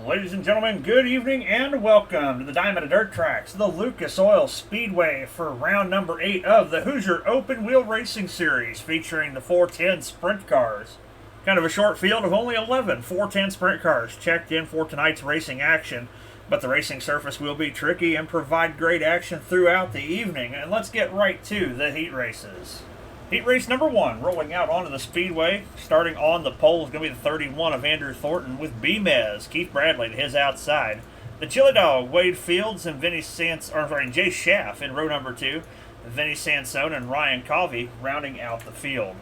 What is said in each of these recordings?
Ladies and gentlemen, good evening and welcome to the Diamond Dirt Tracks, the Lucas Oil Speedway for round number 8 of the Hoosier Open Wheel Racing Series, featuring the 410 sprint cars. Kind of a short field of only 11 410 sprint cars checked in for tonight's racing action, but the racing surface will be tricky and provide great action throughout the evening. And let's get right to the heat races. Heat race number 1, rolling out onto the speedway. Starting on the pole is going to be the 31 of Andrew Thornton with B-Mez, Keith Bradley to his outside. The Chili Dog, Wade Fields and Jay Schaff in row number 2. Vinny Sansone and Ryan Covey rounding out the field.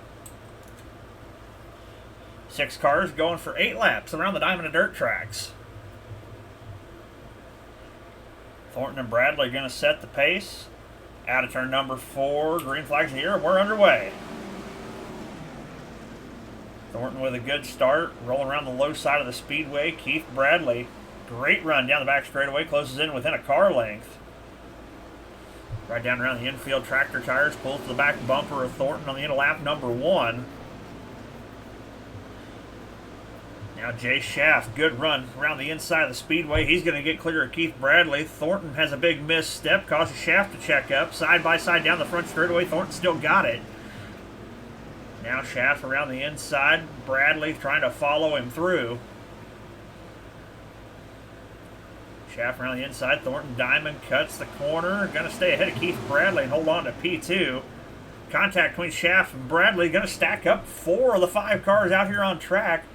6 cars going for 8 laps around the Diamond and Dirt Tracks. Thornton and Bradley are going to set the pace. Out of turn number 4, green flags in the air, we're underway. Thornton with a good start, rolling around the low side of the speedway. Keith Bradley, great run down the back straightaway, closes in within a car length. Right down around the infield, tractor tires, pulls to the back bumper of Thornton on the end of lap number 1. Now Jay Schaff, good run around the inside of the speedway. He's going to get clear of Keith Bradley. Thornton has a big misstep, causes Schaff to check up. Side by side down the front straightaway. Thornton still got it. Now Schaff around the inside. Bradley trying to follow him through. Schaff around the inside. Thornton diamond cuts the corner. Going to stay ahead of Keith Bradley and hold on to P2. Contact between Schaff and Bradley. Going to stack up 4 of the 5 cars out here on track.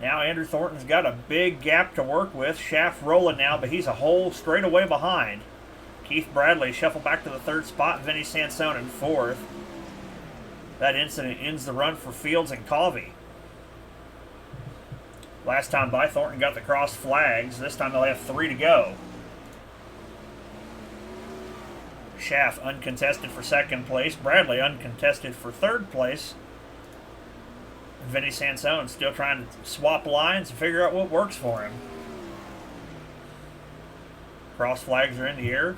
Now Andrew Thornton's got a big gap to work with. Schaff rolling now, but he's a whole straightaway behind. Keith Bradley shuffled back to the 3rd spot. Vinny Sansone in 4th. That incident ends the run for Fields and Covey. Last time by, Thornton got the cross flags. This time they'll have 3 to go. Schaff uncontested for 2nd place. Bradley uncontested for 3rd place. Vinny Sansone still trying to swap lines and figure out what works for him. Cross flags are in the air.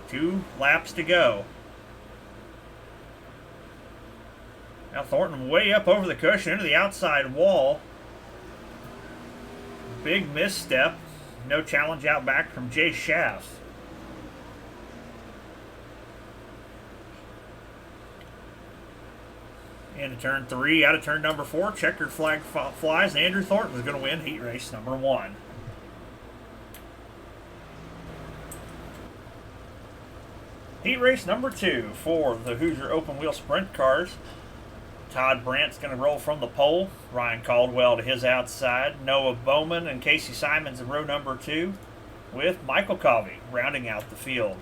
2 laps to go. Now Thornton way up over the cushion into the outside wall. Big misstep. No challenge out back from Jay Schaff. Into turn 3, out of turn number 4, checkered flag flies, and Andrew Thornton is going to win heat race number 1. Heat race number 2 for the Hoosier Open Wheel Sprint Cars. Todd Brandt's going to roll from the pole. Ryan Caldwell to his outside. Noah Bowman and Casey Simons in row number 2, with Michael Covey rounding out the field.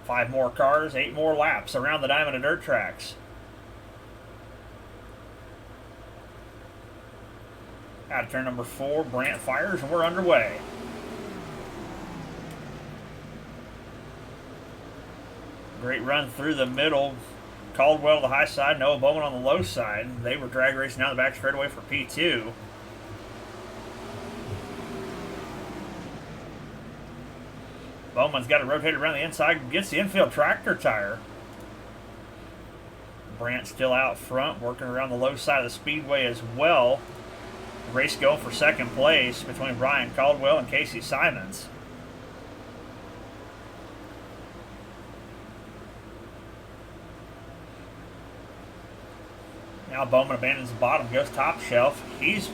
5 more cars, 8 more laps around the Diamond and Dirt Tracks. Out of turn number 4, Brandt fires, and we're underway. Great run through the middle. Caldwell to the high side, Noah Bowman on the low side. They were drag racing down the back straightaway for P2. Bowman's got it rotated around the inside, gets the infield tractor tire. Brandt still out front, working around the low side of the speedway as well. The race going for 2nd place between Ryan Caldwell and Casey Simons. Now Bowman abandons the bottom, goes top shelf. He's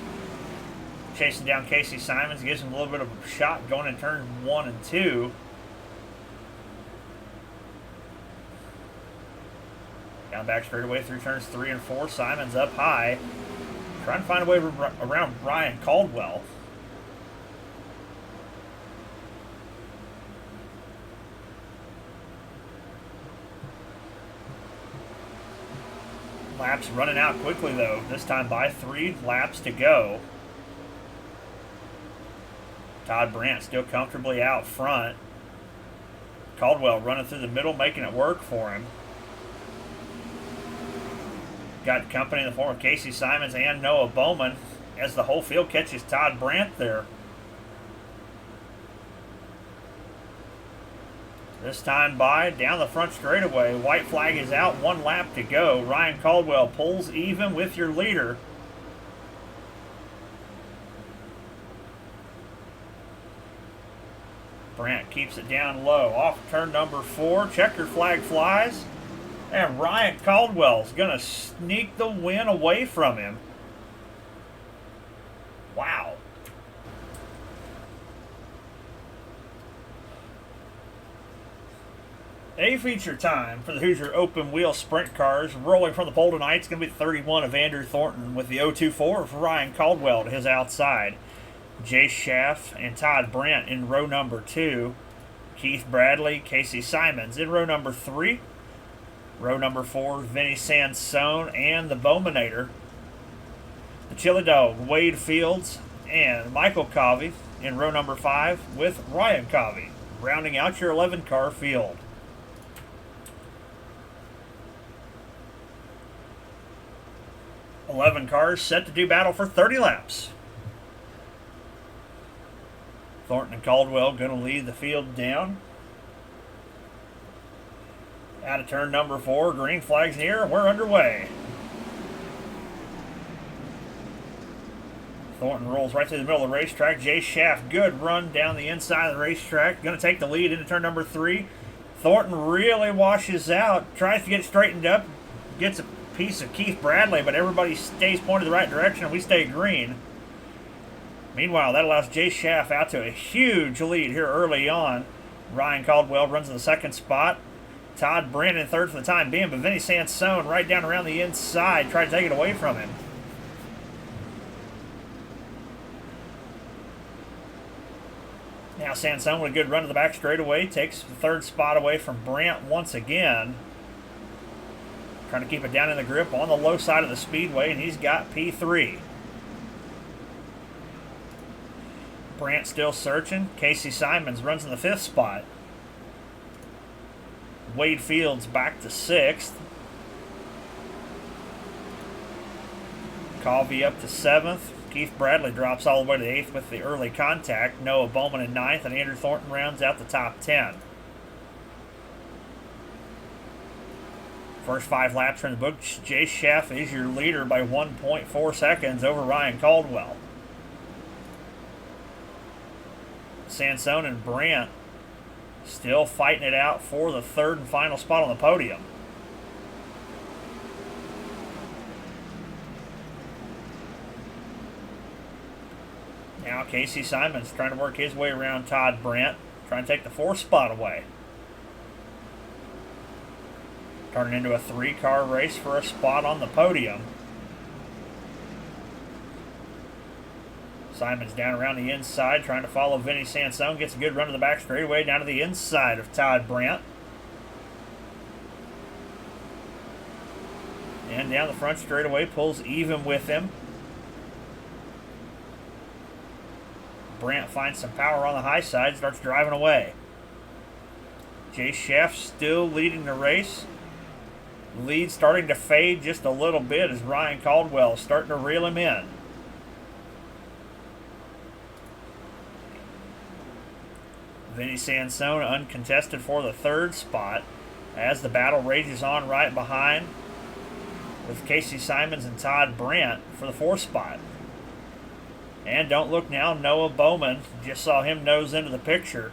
chasing down Casey Simons, gives him a little bit of a shot going in turns 1 and 2. Down back straightaway through turns 3 and 4. Simons up high, trying to find a way around Ryan Caldwell. Laps running out quickly though. This time by 3 laps to go. Todd Brandt still comfortably out front. Caldwell running through the middle, making it work for him. Got company in the form of Casey Simons and Noah Bowman as the whole field catches Todd Brandt there. This time by, down the front straightaway. White flag is out, 1 lap to go. Ryan Caldwell pulls even with your leader. Brandt keeps it down low. Off turn number 4. Checker flag flies. And Ryan Caldwell's going to sneak the win away from him. Wow. A feature time for the Hoosier open wheel sprint cars. Rolling from the pole tonight is going to be 31 of Andrew Thornton with the 024 of Ryan Caldwell to his outside. Jay Schaff and Todd Brandt in row number 2. Keith Bradley, Casey Simons in row number 3. Row number 4, Vinny Sansone and the Bowmanator. The Chili Dog, Wade Fields and Michael Covey in row number 5 with Ryan Covey, rounding out your 11-car field. Eleven cars set to do battle for 30 laps. Thornton and Caldwell going to lead the field down. Out of turn number 4, green flags here, we're underway. Thornton rolls right through the middle of the racetrack. Jay Schaff, good run down the inside of the racetrack. Going to take the lead into turn number 3. Thornton really washes out, tries to get it straightened up, gets a piece of Keith Bradley, but everybody stays pointed the right direction and we stay green. Meanwhile, that allows Jay Schaff out to a huge lead here early on. Ryan Caldwell runs in the 2nd spot. Todd Brandt in 3rd for the time being, but Vinny Sansone right down around the inside tried to take it away from him. Now Sansone with a good run to the back straightaway, takes the 3rd spot away from Brandt once again. Trying to keep it down in the grip on the low side of the speedway, and he's got P3. Brandt still searching. Casey Simons runs in the 5th spot. Wade Fields back to 6th. Covey up to 7th. Keith Bradley drops all the way to 8th with the early contact. Noah Bowman in 9th, and Andrew Thornton rounds out the top 10. First 5 laps are in the books. Jay Schaff is your leader by 1.4 seconds over Ryan Caldwell. Sansone and Brandt still fighting it out for the 3rd and final spot on the podium. Now Casey Simons trying to work his way around Todd Brandt, trying to take the 4th spot away. Turning into a 3-car race for a spot on the podium. Simons down around the inside, trying to follow Vinny Sansone. Gets a good run to the back straightaway down to the inside of Todd Brandt. And down the front straightaway, pulls even with him. Brandt finds some power on the high side, starts driving away. Jay Schaff still leading the race. Lead starting to fade just a little bit as Ryan Caldwell is starting to reel him in. Vinny Sansone uncontested for the 3rd spot as the battle rages on right behind with Casey Simons and Todd Brandt for the 4th spot. And don't look now, Noah Bowman, just saw him nose into the picture.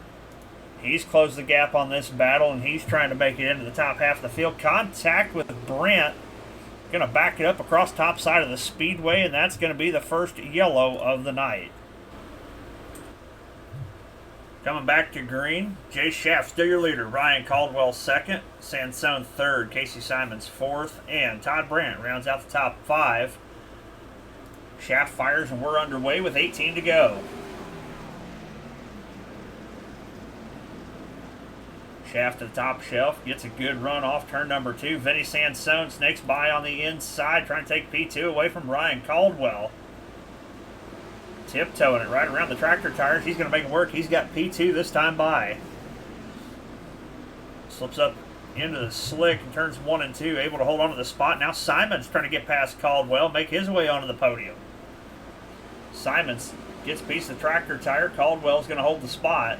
He's closed the gap on this battle, and he's trying to make it into the top half of the field. Contact with Brandt. Going to back it up across top side of the speedway, and that's going to be the first yellow of the night. Coming back to green, Jay Schaff still your leader. Ryan Caldwell 2nd, Sansone 3rd, Casey Simons 4th, and Todd Brandt rounds out the top 5. Schaff fires, and we're underway with 18 to go. Schaff to the top shelf, gets a good run off turn number 2. Vinny Sansone snakes by on the inside, trying to take P2 away from Ryan Caldwell. Tiptoeing it right around the tractor tires. He's going to make it work. He's got P2 this time by. Slips up into the slick and turns 1 and 2, able to hold on to the spot. Now Simons trying to get past Caldwell, make his way onto the podium. Simons gets a piece of the tractor tire. Caldwell's going to hold the spot.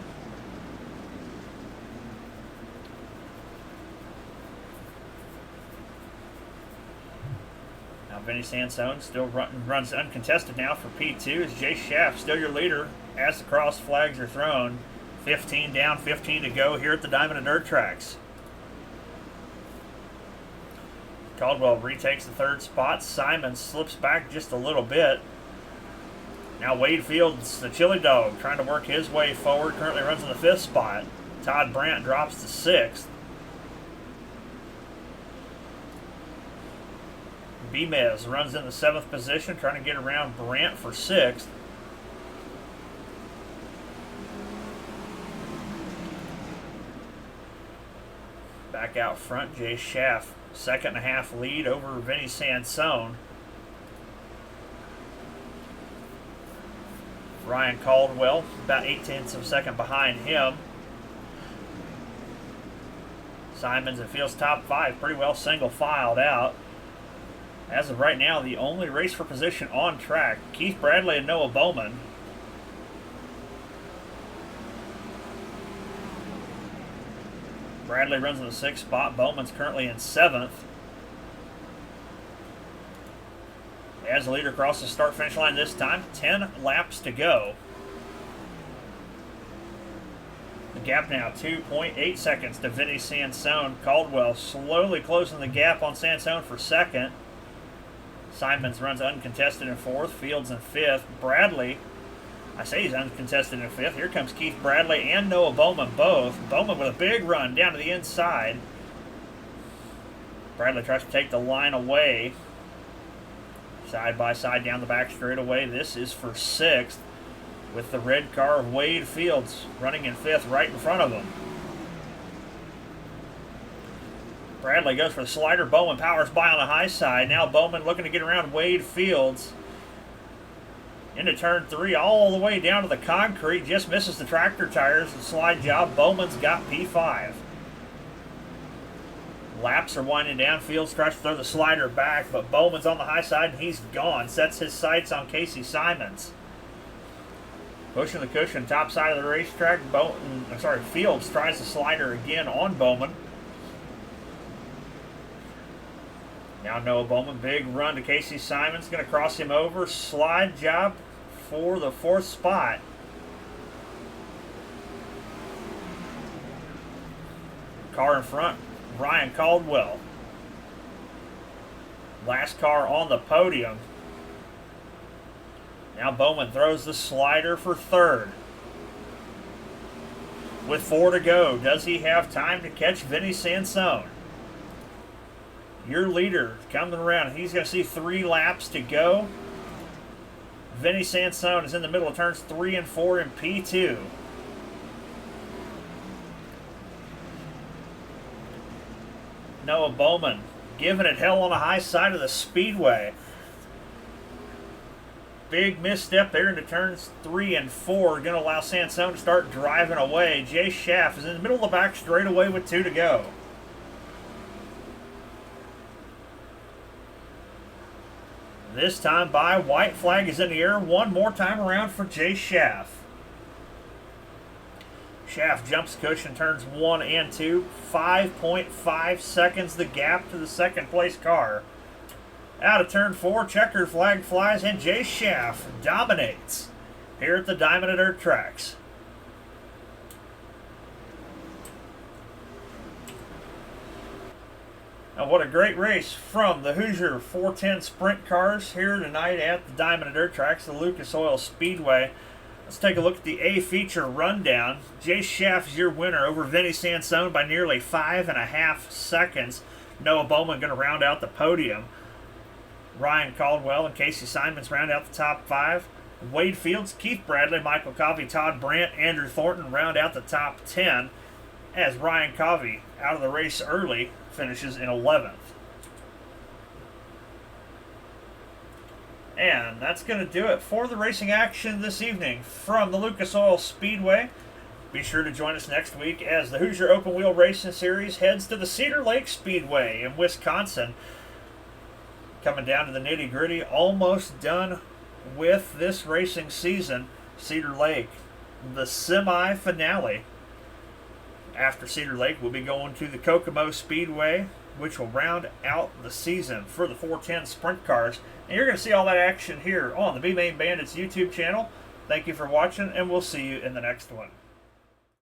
Vinny Sansone still runs uncontested now for P2 as Jay Schaff still your leader as the cross flags are thrown. 15 down, 15 to go here at the Diamond and Dirt Tracks. Caldwell retakes the third spot. Simon slips back just a little bit. Now Wade Fields, the chili dog, trying to work his way forward. Currently runs in the fifth spot. Todd Brandt drops to sixth. Bemez runs in the seventh position, trying to get around Brandt for sixth. Back out front, Jay Schaff, 2.5 lead over Vinny Sansone. Ryan Caldwell, about 0.8 of a second behind him. Simons and Fields top 5, pretty well single filed out. As of right now, the only race for position on track, Keith Bradley and Noah Bowman. Bradley runs in the 6th spot. Bowman's currently in 7th. As the leader crosses the start-finish line this time, 10 laps to go. The gap now 2.8 seconds to Vinny Sansone. Caldwell slowly closing the gap on Sansone for second. Simons runs uncontested in 4th. Fields in 5th. Bradley, I say he's uncontested in 5th. Here comes Keith Bradley and Noah Bowman both. Bowman with a big run down to the inside. Bradley tries to take the line away. Side by side down the back straightaway. This is for 6th with the red car of Wade Fields running in 5th right in front of him. Bradley goes for the slider. Bowman powers by on the high side. Now Bowman looking to get around Wade Fields. Into turn 3 all the way down to the concrete. Just misses the tractor tires. The slide job. Bowman's got P5. Laps are winding down. Fields tries to throw the slider back, but Bowman's on the high side and he's gone. Sets his sights on Casey Simons. Pushing the cushion, top side of the racetrack. Fields tries the slider again on Bowman. Now Noah Bowman, big run to Casey Simons. Going to cross him over. Slide job for the 4th spot. Car in front, Ryan Caldwell. Last car on the podium. Now Bowman throws the slider for 3rd. With 4 to go, does he have time to catch Vinny Sansone? Your leader coming around. He's going to see 3 laps to go. Vinny Sansone is in the middle of turns 3 and 4 in P2. Noah Bowman giving it hell on the high side of the speedway. Big misstep there into turns 3 and 4. Going to allow Sansone to start driving away. Jay Schaff is in the middle of the back straightaway with 2 to go. This time by, white flag is in the air. One more time around for Jay Schaff. Schaff jumps cushion turns 1 and 2. 5.5 seconds the gap to the second place car. Out of turn 4, checkered flag flies, and Jay Schaff dominates here at the Diamond and Dirt Tracks. Now, what a great race from the Hoosier 410 Sprint cars here tonight at the Diamond and Dirt Tracks, the Lucas Oil Speedway. Let's take a look at the A feature rundown. Jay Schaff is your winner over Vinny Sansone by nearly 5.5 seconds. Noah Bowman going to round out the podium. Ryan Caldwell and Casey Simons round out the top 5. Wade Fields, Keith Bradley, Michael Covey, Todd Brandt, Andrew Thornton round out the top 10. As Ryan Covey, out of the race early, finishes in 11th. And that's going to do it for the racing action this evening from the Lucas Oil Speedway. Be sure to join us next week as the Hoosier Open Wheel Racing Series heads to the Cedar Lake Speedway in Wisconsin. Coming down to the nitty-gritty, almost done with this racing season. Cedar Lake, the semi-finale. After Cedar Lake, we'll be going to the Kokomo Speedway, which will round out the season for the 410 Sprint cars. And you're going to see all that action here on the B-Main Bandits YouTube channel. Thank you for watching, and we'll see you in the next one.